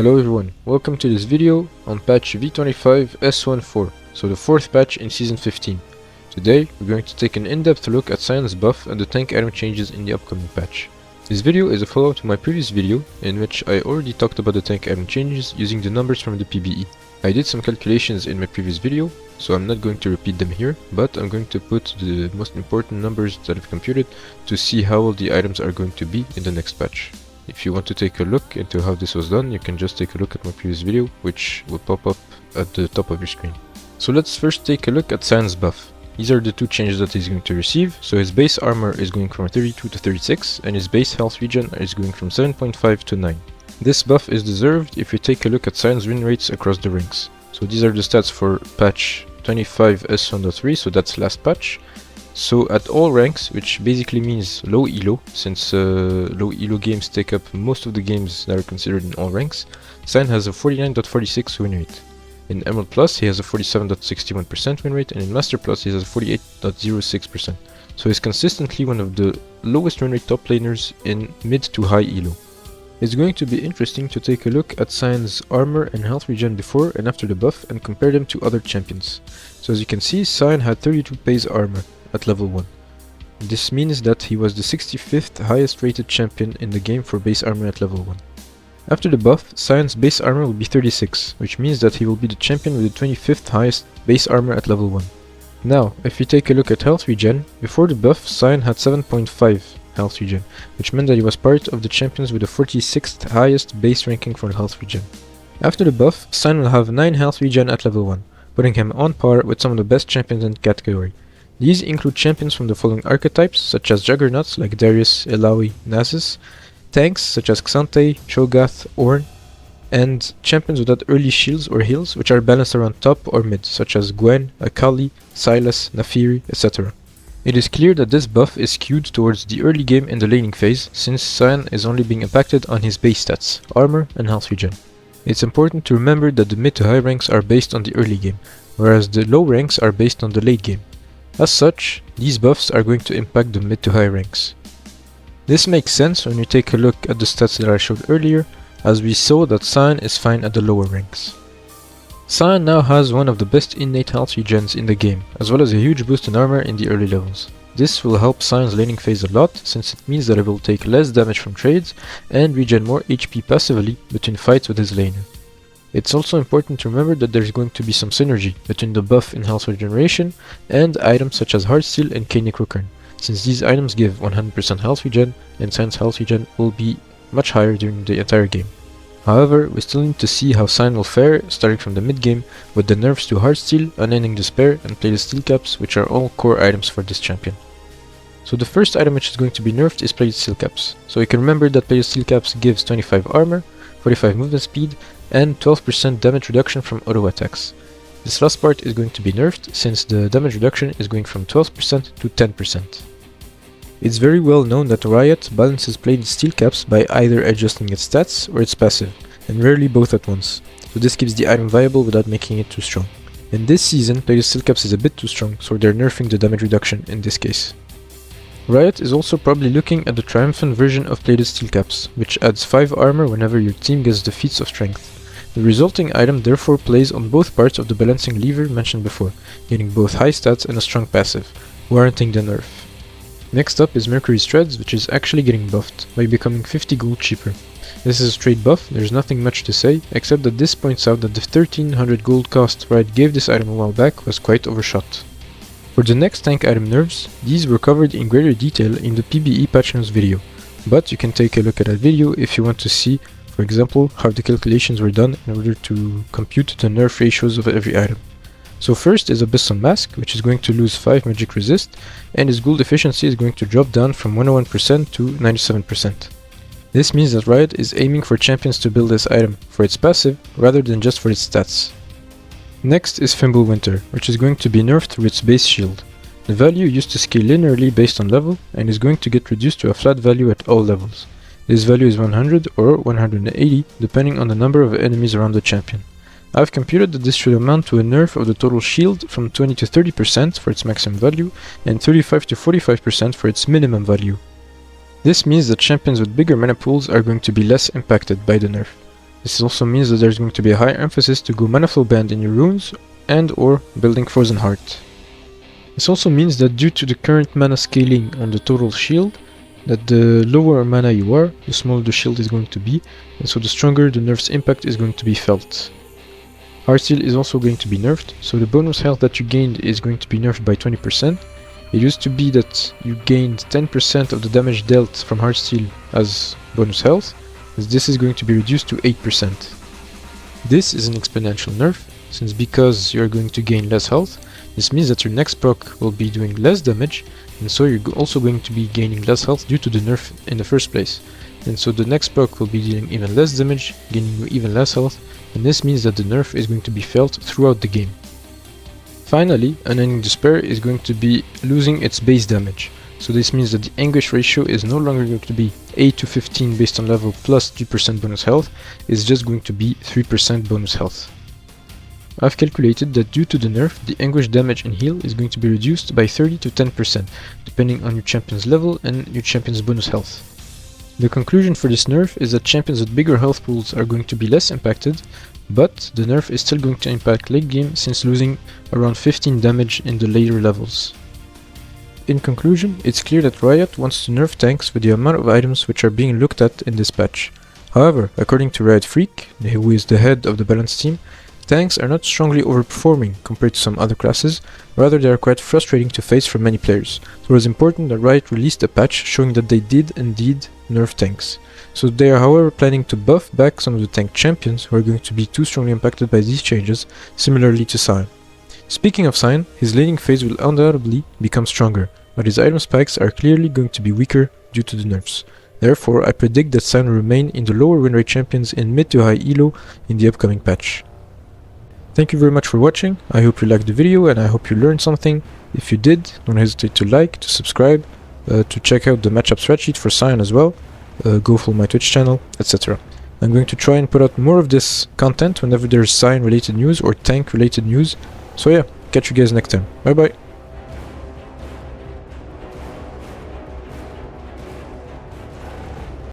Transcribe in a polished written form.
Hello everyone, welcome to this video on patch V25.S1.4, so the 4th patch in Season 15. Today we're going to take an in-depth look at Sion's buff and the tank item changes in the upcoming patch. This video is a follow-up to my previous video in which I already talked about the tank item changes using the numbers from the PBE. I did some calculations in my previous video, so I'm not going to repeat them here, but I'm going to put the most important numbers that I've computed to see how all the items are going to be in the next patch. If you want to take a look into how this was done, you can just take a look at my previous video, which will pop up at the top of your screen. So let's first take a look at Sion's buff. These are the two changes that he's going to receive. So his base armor is going from 32 to 36, and his base health regen is going from 7.5 to 9. This buff is deserved if you take a look at Sion's win rates across the ranks. So these are the stats for patch 25.S1.4, so that's last patch. So at all ranks, which basically means low elo, since low elo games take up most of the games that are considered in all ranks, Sion has a 49.46 win rate. In Emerald Plus he has a 47.61% win rate, and in Master Plus he has a 48.06%. So he's consistently one of the lowest win rate top laners in mid to high elo. It's going to be interesting to take a look at Sion's armor and health regen before and after the buff and compare them to other champions. So as you can see, Sion had 32 base armor at level 1. This means that he was the 65th highest rated champion in the game for base armor at level 1. After the buff, Sion's base armor will be 36, which means that he will be the champion with the 25th highest base armor at level 1. Now, if you take a look at health regen, before the buff Sion had 7.5 health regen, which meant that he was part of the champions with the 46th highest base ranking for health regen. After the buff, Sion will have 9 health regen at level 1, putting him on par with some of the best champions in the category. These include champions from the following archetypes, such as Juggernauts like Darius, Illaoi, Nasus, tanks such as Xante, Cho'Gath, Ornn, and champions without early shields or heals, which are balanced around top or mid, such as Gwen, Akali, Sylas, Naafiri, etc. It is clear that this buff is skewed towards the early game in the laning phase, since Sion is only being impacted on his base stats, armor and health regen. It's important to remember that the mid to high ranks are based on the early game, whereas the low ranks are based on the late game. As such, these buffs are going to impact the mid to high ranks. This makes sense when you take a look at the stats that I showed earlier, as we saw that Sion is fine at the lower ranks. Sion now has one of the best innate health regens in the game, as well as a huge boost in armor in the early levels. This will help Sion's laning phase a lot, since it means that it will take less damage from trades and regen more HP passively between fights with his laner. It's also important to remember that there's going to be some synergy between the buff in health regeneration and items such as Heartsteel and Necrocairn, since these items give 100% health regen and Sion's health regen will be much higher during the entire game. However, we still need to see how Sion will fare starting from the mid game with the nerfs to Heartsteel, Unending Despair and Plated Steelcaps, which are all core items for this champion. So the first item which is going to be nerfed is Plated Steelcaps. So you can remember that Plated Steelcaps gives 25 armor, 45 movement speed, and 12% damage reduction from auto attacks. This last part is going to be nerfed, since the damage reduction is going from 12% to 10%. It's very well known that Riot balances Plated Steelcaps by either adjusting its stats or its passive, and rarely both at once, so this keeps the item viable without making it too strong. In this season, Plated Steelcaps is a bit too strong, so they're nerfing the damage reduction in this case. Riot is also probably looking at the triumphant version of Plated Steelcaps, which adds 5 armor whenever your team gets the feats of strength. The resulting item therefore plays on both parts of the balancing lever mentioned before, getting both high stats and a strong passive, warranting the nerf. Next up is Mercury's Treads, which is actually getting buffed, by becoming 50 gold cheaper. This is a straight buff, there's nothing much to say, except that this points out that the 1300 gold cost Riot gave this item a while back was quite overshot. For the next tank item nerfs, these were covered in greater detail in the PBE patch notes video, but you can take a look at that video if you want to see, for example, how the calculations were done in order to compute the nerf ratios of every item. So first is Abyssal Mask, which is going to lose 5 magic resist, and his gold efficiency is going to drop down from 101% to 97%. This means that Riot is aiming for champions to build this item for its passive rather than just for its stats. Next is Fimbulwinter, which is going to be nerfed through its base shield. The value used to scale linearly based on level and is going to get reduced to a flat value at all levels. This value is 100 or 180 depending on the number of enemies around the champion. I've computed that this should amount to a nerf of the total shield from 20 to 30% for its maximum value and 35 to 45% for its minimum value. This means that champions with bigger mana pools are going to be less impacted by the nerf. This also means that there's going to be a higher emphasis to go mana full banned in your runes and or building Frozen Heart. This also means that due to the current mana scaling on the total shield, that the lower mana you are, the smaller the shield is going to be, and so the stronger the nerf's impact is going to be felt. Heartsteel is also going to be nerfed, so the bonus health that you gained is going to be nerfed by 20%. It used to be that you gained 10% of the damage dealt from Heartsteel as bonus health, as this is going to be reduced to 8%. This is an exponential nerf, since because you are going to gain less health, this means that your next proc will be doing less damage, and so you're also going to be gaining less health due to the nerf in the first place. And so the next proc will be dealing even less damage, gaining you even less health, and this means that the nerf is going to be felt throughout the game. Finally, Unending Despair is going to be losing its base damage, so this means that the Anguish ratio is no longer going to be 8 to 15 based on level plus 3% bonus health, it's just going to be 3% bonus health. I've calculated that due to the nerf, the Anguish damage and heal is going to be reduced by 30 to 10%, depending on your champion's level and your champion's bonus health. The conclusion for this nerf is that champions with bigger health pools are going to be less impacted, but the nerf is still going to impact late game since losing around 15 damage in the later levels. In conclusion, it's clear that Riot wants to nerf tanks with the amount of items which are being looked at in this patch. However, according to Riot Freak, who is the head of the balance team, tanks are not strongly overperforming compared to some other classes, rather they are quite frustrating to face for many players, so it was important that Riot released a patch showing that they did indeed nerf tanks. So they are however planning to buff back some of the tank champions who are going to be too strongly impacted by these changes, similarly to Sion. Speaking of Sion, his laning phase will undoubtedly become stronger, but his item spikes are clearly going to be weaker due to the nerfs. Therefore, I predict that Sion will remain in the lower win rate champions in mid to high elo in the upcoming patch. Thank you very much for watching, I hope you liked the video and I hope you learned something. If you did, don't hesitate to like, to subscribe, to check out the matchup spreadsheet for Sion as well, go follow my Twitch channel, etc. I'm going to try and put out more of this content whenever there's Sion related news or tank related news. So yeah, catch you guys next time, bye bye.